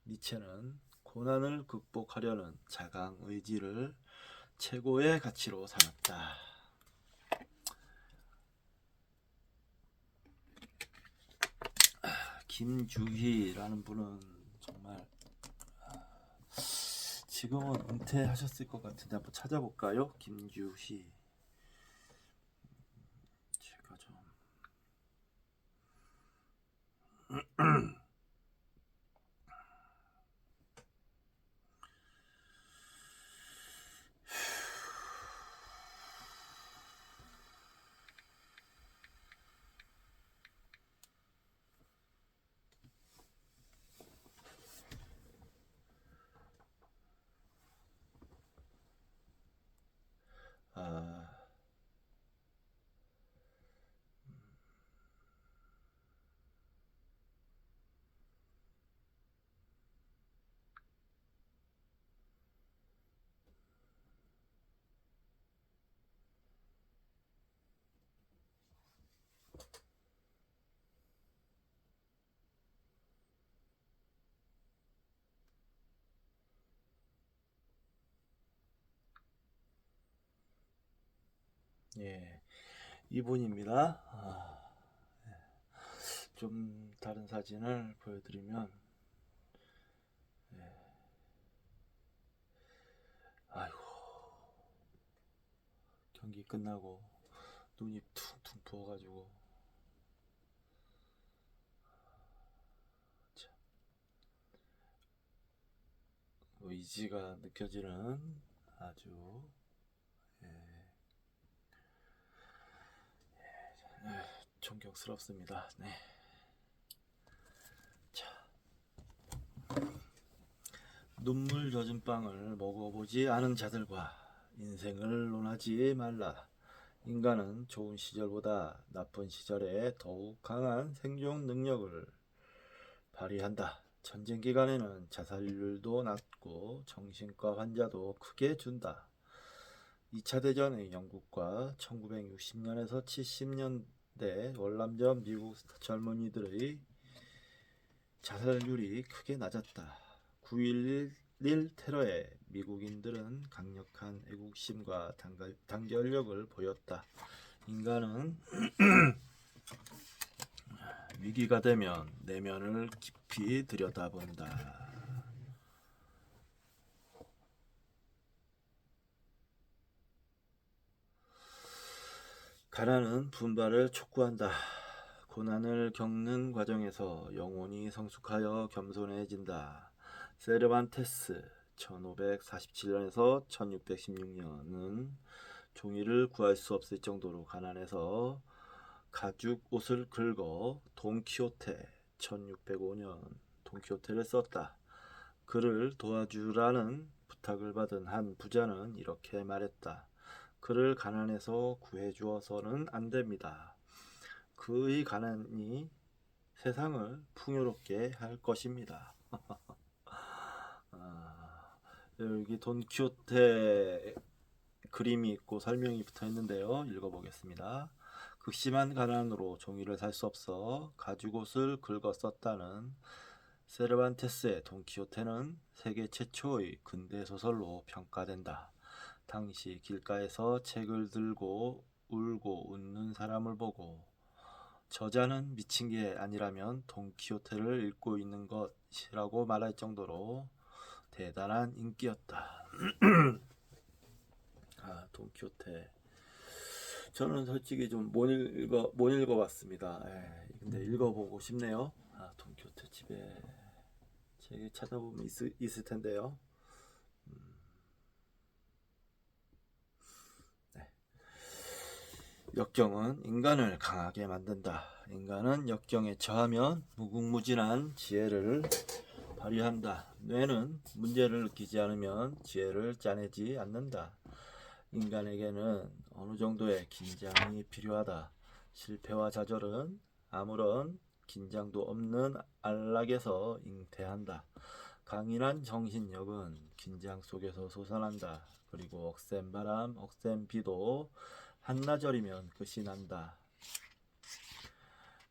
니체는 고난을 극복하려는 자강 의지를 최고의 가치로 삼았다. 김주희라는 분은 정말 지금은 은퇴하셨을 것 같은데 한번 찾아볼까요? 김주희. 제가 좀 아, 예, 이분입니다. 좀 다른 사진을 보여드리면, 아이고, 경기 끝나고 눈이 퉁퉁 부어가지고 참, 의지가 느껴지는 아주 존경스럽습니다. 네. 자, 눈물 젖은 빵을 먹어보지 않은 자들과 인생을 논하지 말라. 인간은 좋은 시절보다 나쁜 시절에 더욱 강한 생존 능력을 발휘한다. 전쟁 기간에는 자살률도 낮고 정신과 환자도 크게 준다. 2차 대전의 영국과 1960년에서 70년대 월남전 미국 젊은이들의 자살률이 크게 낮았다. 9.11 테러에 미국인들은 강력한 애국심과 단결력을 보였다. 인간은 위기가 되면 내면을 깊이 들여다본다. 가난은 분발을 촉구한다. 고난을 겪는 과정에서 영혼이 성숙하여 겸손해진다. 세르반테스 1547년에서 1616년은 종이를 구할 수 없을 정도로 가난해서 가죽 옷을 긁어 돈키호테 1605년 돈키호테를 썼다. 그를 도와주라는 부탁을 받은 한 부자는 이렇게 말했다. 그를 가난에서 구해주어서는 안 됩니다. 그의 가난이 세상을 풍요롭게 할 것입니다. 여기 돈키호테 그림이 있고 설명이 붙어 있는데요. 읽어보겠습니다. 극심한 가난으로 종이를 살 수 없어 가죽옷을 긁어 썼다는 세르반테스의 돈키호테는 세계 최초의 근대 소설로 평가된다. 당시 길가에서 책을 들고 울고 웃는 사람을 보고 저자는 미친 게 아니라면 돈키호테를 읽고 있는 것이라고 말할 정도로 대단한 인기였다. 돈키호테. 저는 솔직히 좀 못 읽어봤습니다. 근데 읽어보고 싶네요. 돈키호테 집에 책 찾아보면 있을 텐데요. 역경은 인간을 강하게 만든다. 인간은 역경에 처하면 무궁무진한 지혜를 발휘한다. 뇌는 문제를 느끼지 않으면 지혜를 짜내지 않는다. 인간에게는 어느 정도의 긴장이 필요하다. 실패와 좌절은 아무런 긴장도 없는 안락에서 잉태한다. 강인한 정신력은 긴장 속에서 솟아난다. 그리고 억센 바람, 억센 비도 한나절이면 끝이 난다.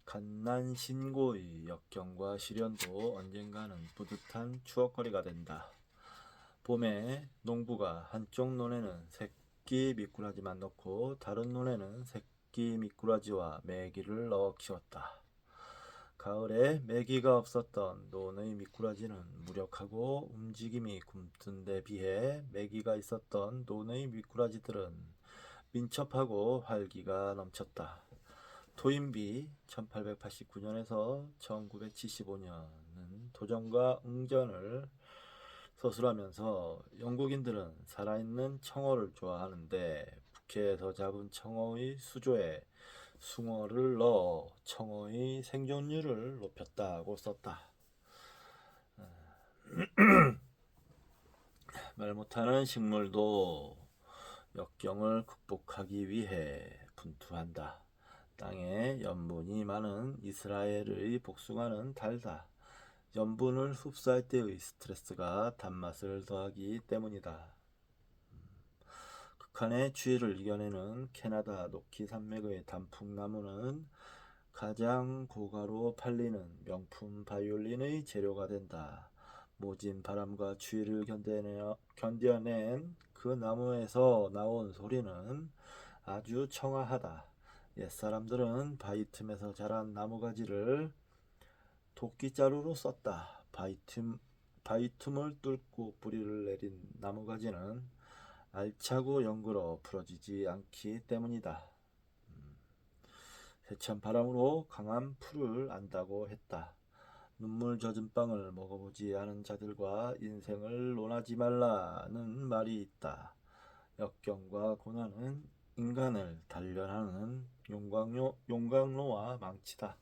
갓난신고의 역경과 시련도 언젠가는 뿌듯한 추억거리가 된다. 봄에 농부가 한쪽 논에는 새끼 미꾸라지만 넣고 다른 논에는 새끼 미꾸라지와 메기를 넣어 키웠다. 가을에 메기가 없었던 논의 미꾸라지는 무력하고 움직임이 굼뜬 데 비해 메기가 있었던 논의 미꾸라지들은 민첩하고 활기가 넘쳤다. 토인비 1889년에서 1975년은 도전과 응전을 서술하면서 영국인들은 살아있는 청어를 좋아하는데 북해에서 잡은 청어의 수조에 숭어를 넣어 청어의 생존율을 높였다고 썼다. 말 못하는 식물도 역경을 극복하기 위해 분투한다. 땅에 염분이 많은 이스라엘의 복숭아는 달다. 염분을 흡수할 때의 스트레스가 단맛을 더하기 때문이다. 극한의 추위를 이겨내는 캐나다 노키 산맥의 단풍나무는 가장 고가로 팔리는 명품 바이올린의 재료가 된다. 모진 바람과 추위를 견뎌낸 그 나무에서 나온 소리는 아주 청아하다. 옛사람들은 바위 틈에서 자란 나무가지를 도끼자루로 썼다. 바위 틈을 뚫고 뿌리를 내린 나무가지는 알차고 연그러 부러지지 않기 때문이다. 세찬 바람으로 강한 풀을 안다고 했다. 눈물 젖은 빵을 먹어보지 않은 자들과 인생을 논하지 말라는 말이 있다. 역경과 고난은 인간을 단련하는 용광로와 망치다.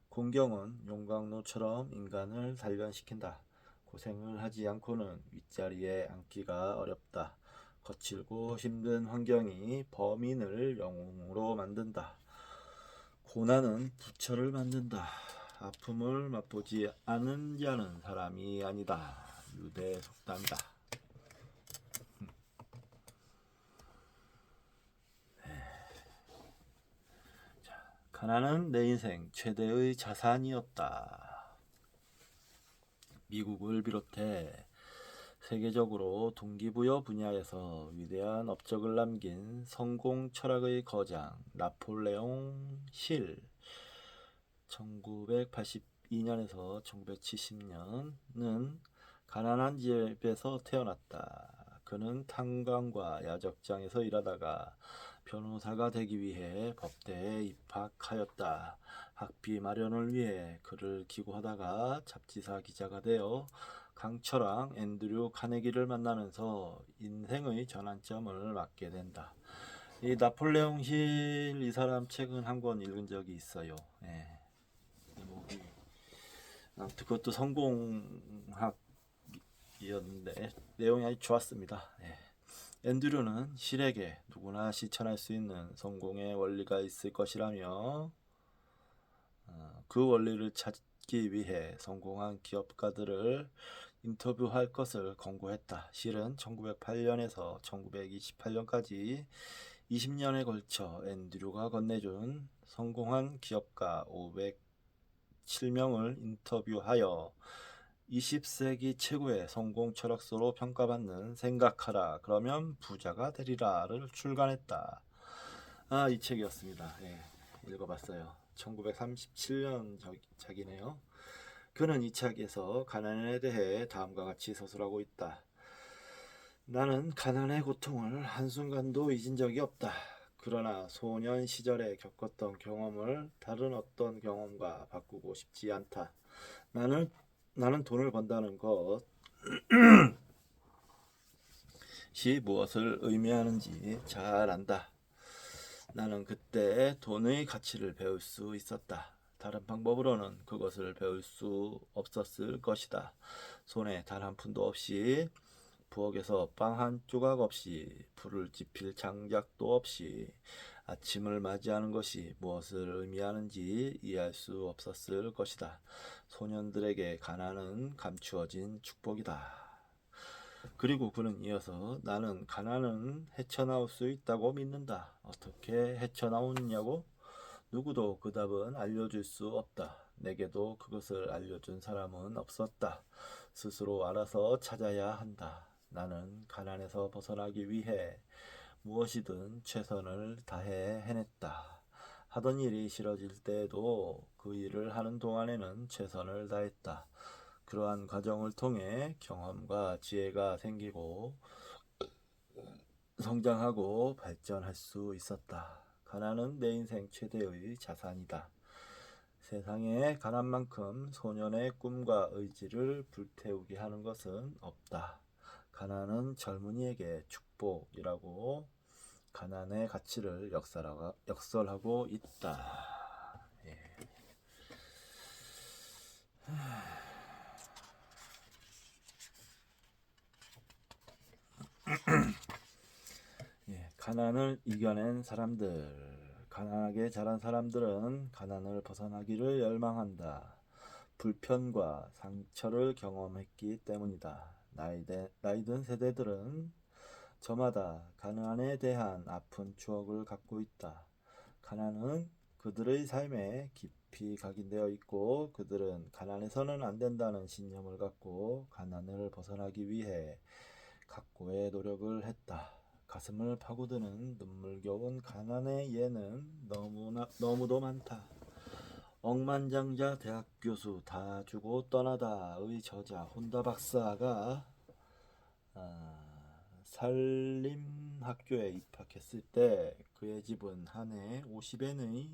공경은 용광로처럼 인간을 단련시킨다. 고생을 하지 않고는 윗자리에 앉기가 어렵다. 거칠고 힘든 환경이 범인을 영웅으로 만든다. 고난은 부처를 만든다. 아픔을 맛보지 않은 자는 사람이 아니다. 유대 속담이다. 가난은 내 인생 최대의 자산이었다. 미국을 비롯해 세계적으로 동기부여 분야에서 위대한 업적을 남긴 성공 철학의 거장 나폴레옹 힐 1982년에서 1970년은 가난한 집에서 태어났다. 그는 탄광과 야적장에서 일하다가 변호사가 되기 위해 법대에 입학하였다. 학비 마련을 위해 글을 기고하다가 잡지사 기자가 되어 강철왕 앤드류 카네기를 만나면서 인생의 전환점을 맞게 된다. 이 나폴레옹 힐 이 사람 책은 한 권 읽은 적이 있어요. 제목이 아무튼 그것도 성공학이었는데 내용이 아주 좋았습니다. 앤드류는 실에게 누구나 실천할 수 있는 성공의 원리가 있을 것이라며 그 원리를 찾기 위해 성공한 기업가들을 인터뷰할 것을 권고했다. 실은 1908년에서 1928년까지 20년에 걸쳐 앤드류가 건네준 성공한 기업가 507명을 인터뷰하여 20세기 최고의 성공 철학서로 평가받는 생각하라 그러면 부자가 되리라를 출간했다. 이 책이었습니다. 예, 읽어봤어요. 1937년 작이네요. 그는 이 책에서 가난에 대해 다음과 같이 서술하고 있다. 나는 가난의 고통을 한순간도 잊은 적이 없다. 그러나 소년 시절에 겪었던 경험을 다른 어떤 경험과 바꾸고 싶지 않다. 나는 돈을 번다는 것이 무엇을 의미하는지 잘 안다. 나는 그때 돈의 가치를 배울 수 있었다. 다른 방법으로는 그것을 배울 수 없었을 것이다. 손에 단 한 푼도 없이, 부엌에서 빵 한 조각 없이, 불을 지필 장작도 없이 아침을 맞이하는 것이 무엇을 의미하는지 이해할 수 없었을 것이다. 소년들에게 가난은 감추어진 축복이다. 그리고 그는 이어서 나는 가난은 헤쳐나올 수 있다고 믿는다. 어떻게 헤쳐나오느냐고? 누구도 그 답은 알려줄 수 없다. 내게도 그것을 알려준 사람은 없었다. 스스로 알아서 찾아야 한다. 나는 가난에서 벗어나기 위해 무엇이든 최선을 다해 해냈다. 하던 일이 싫어질 때에도 그 일을 하는 동안에는 최선을 다했다. 그러한 과정을 통해 경험과 지혜가 생기고 성장하고 발전할 수 있었다. 가난은 내 인생 최대의 자산이다. 세상에 가난만큼 소년의 꿈과 의지를 불태우게 하는 것은 없다. 가난은 젊은이에게 축복이라고 가난의 가치를 역설하고 있다. 예. 예, 가난을 이겨낸 사람들. 가난하게 자란 사람들은 가난을 벗어나기를 열망한다. 불편과 상처를 경험했기 때문이다. 나이든 세대들은 저마다 가난에 대한 아픈 추억을 갖고 있다. 가난은 그들의 삶에 깊이 각인되어 있고 그들은 가난해서는 안 된다는 신념을 갖고 가난을 벗어나기 위해 각고의 노력을 했다. 가슴을 파고드는 눈물겨운 가난의 예는 너무도 많다. 억만장자 대학 교수 다 주고 떠나다의 저자 혼다 박사가 산림학교에 입학했을 때 그의 집은 한 해 50엔의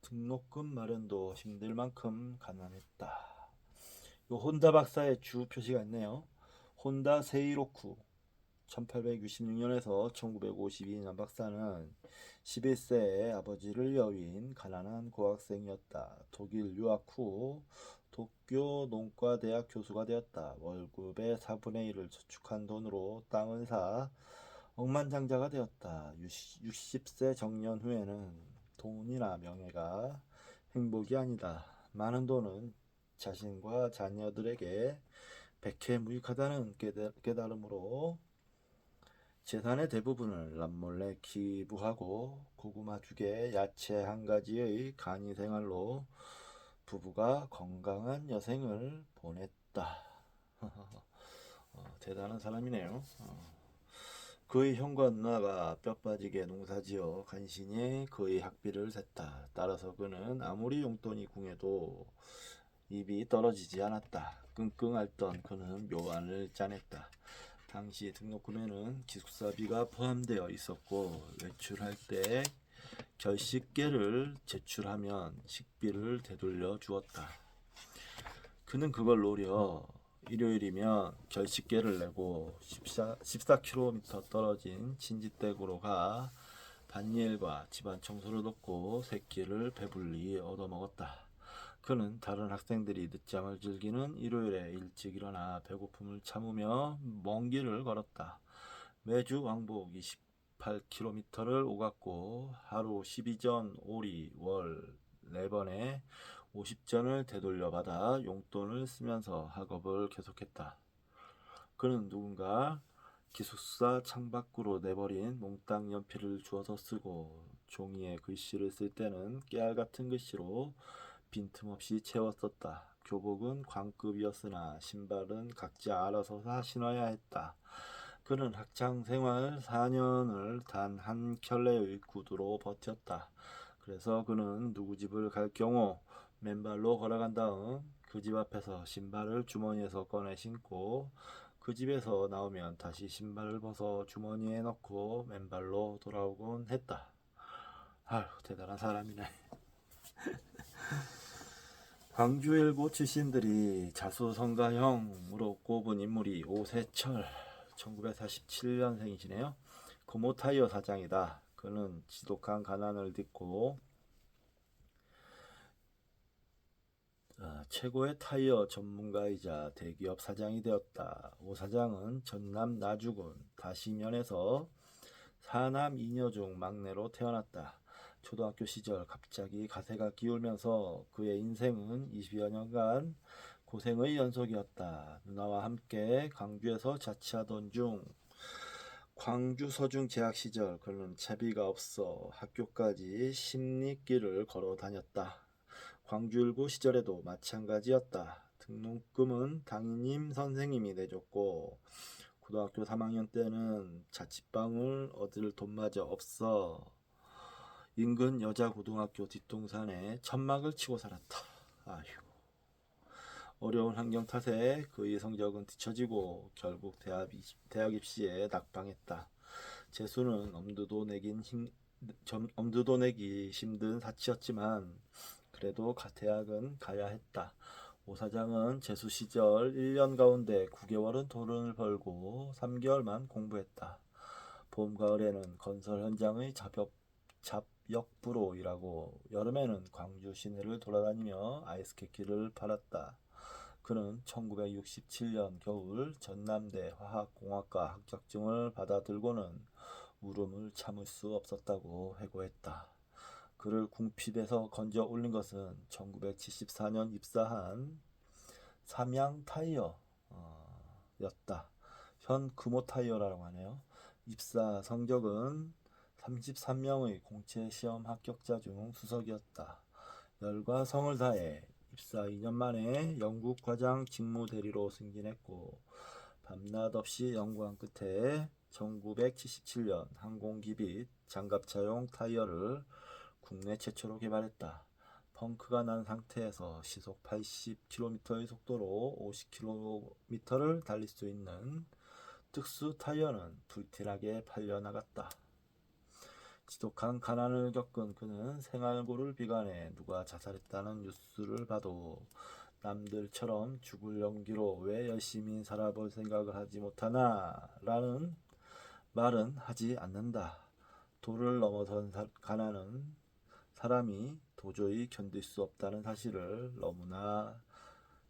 등록금 마련도 힘들 만큼 가난했다. 요 혼다 박사의 주 표시가 있네요. 혼다 세이로쿠 1866년에서 1952년 박사는 11세의 아버지를 여윈 가난한 고학생이었다. 독일 유학 후 도쿄 농과대학 교수가 되었다. 월급의 4분의 1을 저축한 돈으로 땅을 사 억만장자가 되었다. 60세 정년 후에는 돈이나 명예가 행복이 아니다. 많은 돈은 자신과 자녀들에게 백해무익하다는 깨달음으로 재산의 대부분을 남몰래 기부하고 고구마 2개, 야채 1가지의 간이 생활로 부부가 건강한 여생을 보냈다. 대단한 사람이네요. 그의 형과 누나가 뼈 빠지게 농사지어 간신히 그의 학비를 샜다. 따라서 그는 아무리 용돈이 궁해도 입이 떨어지지 않았다. 끙끙 앓던 그는 묘안을 짜냈다. 당시 등록금에는 기숙사비가 포함되어 있었고 외출할 때 결식계를 제출하면 식비를 되돌려 주었다. 그는 그걸 노려 일요일이면 결식계를 내고 14km 떨어진 친지댁으로 가 밭일과 집안 청소를 돕고 새끼를 배불리 얻어먹었다. 그는 다른 학생들이 늦잠을 즐기는 일요일에 일찍 일어나 배고픔을 참으며 먼 길을 걸었다. 매주 왕복 28km를 오갔고 하루 12전 오리 월 4번에 50전을 되돌려받아 용돈을 쓰면서 학업을 계속했다. 그는 누군가 기숙사 창밖으로 내버린 몽땅 연필을 주워서 쓰고 종이에 글씨를 쓸 때는 깨알같은 글씨로 빈틈없이 채웠었다. 교복은 광급이었으나 신발은 각자 알아서 다 신어야 했다. 그는 학창 생활 4년을 단 한 켤레의 구두로 버텼다. 그래서 그는 누구 집을 갈 경우 맨발로 걸어간 다음 그 집 앞에서 신발을 주머니에서 꺼내 신고 그 집에서 나오면 다시 신발을 벗어 주머니에 넣고 맨발로 돌아오곤 했다. 아휴, 대단한 사람이네. 광주일보 출신들이 자수성가형으로 꼽은 인물이 오세철, 1947년생이시네요. 금호타이어 사장이다. 그는 지독한 가난을 딛고 최고의 타이어 전문가이자 대기업 사장이 되었다. 오 사장은 전남 나주군 다시면에서 사남 2녀 중 막내로 태어났다. 초등학교 시절 갑자기 가세가 기울면서 그의 인생은 20여 년간 고생의 연속이었다. 누나와 함께 광주에서 자취하던 중 광주 서중 재학 시절 그는 차비가 없어 학교까지 십리길을 걸어 다녔다. 광주일고 시절에도 마찬가지였다. 등록금은 담임 선생님이 내줬고 고등학교 3학년 때는 자취방을 얻을 돈마저 없어 인근 여자 고등학교 뒷동산에 천막을 치고 살았다. 아휴. 어려운 환경 탓에 그의 성적은 뒤처지고 결국 대학 입시에 낙방했다. 재수는 엄두도 내기 힘든 사치였지만 그래도 대학은 가야 했다. 오 사장은 재수 시절 1년 가운데 9개월은 돈을 벌고 3개월만 공부했다. 봄, 가을에는 건설 현장의 잡역부로 일하고 여름에는 광주 시내를 돌아다니며 아이스케이크를 팔았다. 그는 1967년 겨울 전남대 화학공학과 합격증을 받아들고는 울음을 참을 수 없었다고 회고했다. 그를 궁핍에서 건져 올린 것은 1974년 입사한 삼양타이어였다. 현 금호타이어라고 하네요. 입사 성적은 33명의 공채 시험 합격자 중 수석이었다. 열과 성을 다해 입사 2년 만에 영국 과장 직무대리로 승진했고 밤낮 없이 연구한 끝에 1977년 항공기 및 장갑차용 타이어를 국내 최초로 개발했다. 펑크가 난 상태에서 시속 80km의 속도로 50km를 달릴 수 있는 특수 타이어는 불티나게 팔려나갔다. 지독한 가난을 겪은 그는 생활고를 비관해 누가 자살했다는 뉴스를 봐도 남들처럼 죽을 용기로 왜 열심히 살아볼 생각을 하지 못하나 라는 말은 하지 않는다. 도를 넘어선 가난은 사람이 도저히 견딜 수 없다는 사실을 너무나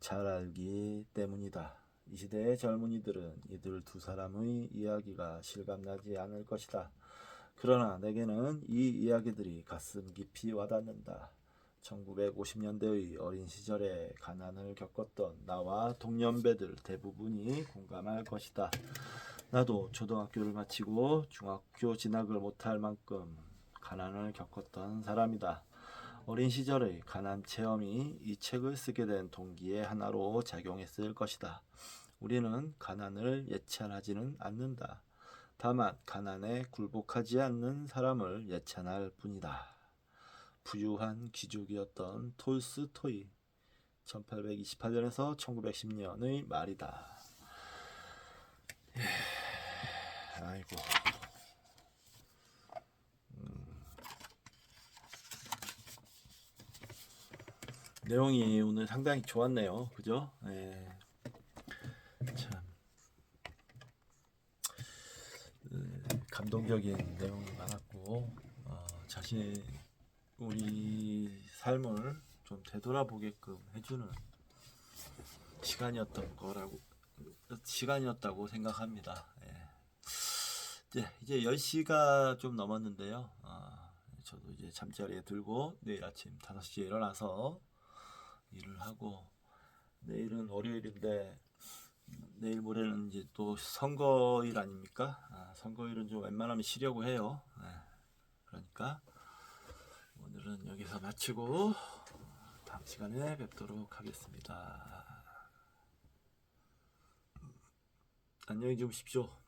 잘 알기 때문이다. 이 시대의 젊은이들은 이들 두 사람의 이야기가 실감나지 않을 것이다. 그러나 내게는 이 이야기들이 가슴 깊이 와닿는다. 1950년대의 어린 시절에 가난을 겪었던 나와 동년배들 대부분이 공감할 것이다. 나도 초등학교를 마치고 중학교 진학을 못할 만큼 가난을 겪었던 사람이다. 어린 시절의 가난 체험이 이 책을 쓰게 된 동기의 하나로 작용했을 것이다. 우리는 가난을 예찬하지는 않는다. 다만 가난에 굴복하지 않는 사람을 예찬할 뿐이다. 부유한 귀족이었던 톨스토이 1828년에서 1910년의 말이다. 아이고. 내용이 오늘 상당히 좋았네요. 그죠? 네. 참 감동적인 내용이 많았고 우리 삶을 좀 되돌아보게끔 해주는 시간이었다고 생각합니다. 이제 10시가 좀 넘었는데요. 저도 이제 잠자리에 들고 내일 아침 5시에 일어나서 일을 하고 내일은 월요일인데 내일 모레는 이제 또 선거일 아닙니까? 선거일은 좀 웬만하면 쉬려고 해요. 그러니까 오늘은 여기서 마치고 다음 시간에 뵙도록 하겠습니다. 안녕히 주무십시오.